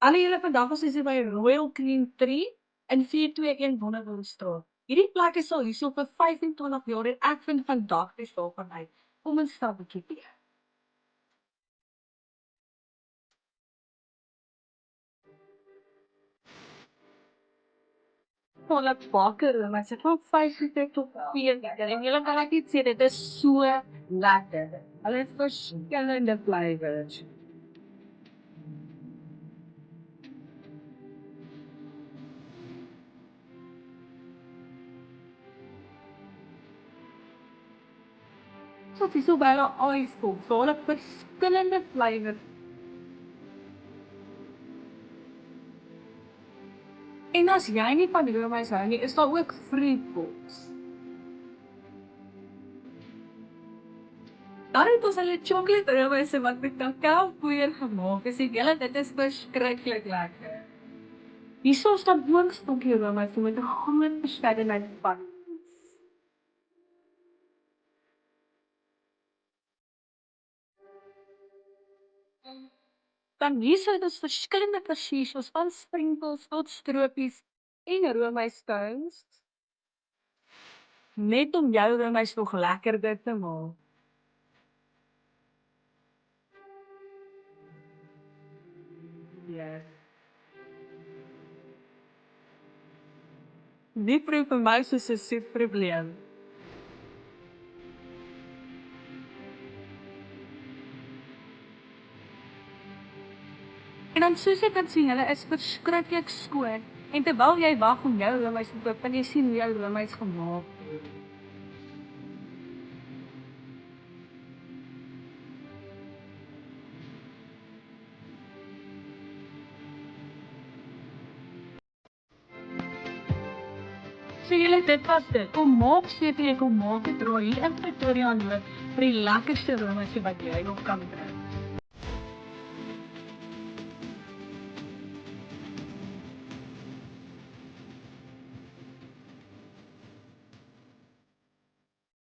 Alle julle vandag is hier by Royal Clean Tree in 421 Wonderwoonstraat. Hierdie plek is al hierso vir 25 jaar en ek vind vandag dis daarvan uit. Kom ons stap 'n bietjie. Volle bakker, maar dit van 5 uur tot 4 uur. En julle kan ek net sê dit is so lekker. Hulle het verskillende flavours. Wat is so baie ice cream, so hulle het verskillende flavours. En as jy nie van roomys hou nie, is daar ook fruit pops. Dan het ons hulle chocolate roomys wat met kakao poeier gemaak is. En julle, dit is verskriklik lekker. Hierso staan ook stokkie roomys met 'n groot verskeidenheid van. Dan hierso het ons verskillende versiersels van sprinkles tot stropies en roomys scones. Net om jou roomys nog lekkerder te maak. Ja. Die proef vir my soos 'n soet probleem. En dan soos jy kan sien, hulle is verskriklik skoon. En terwyl jy wag om jou roomys te koop, kan jy sien hoe jou roomys gemaak word. So julle, dit was dit. Kom maak seker jy kom maak dit raai hier in Pretoria Noord vir die lekkerste roomys wat jy nog kan drink.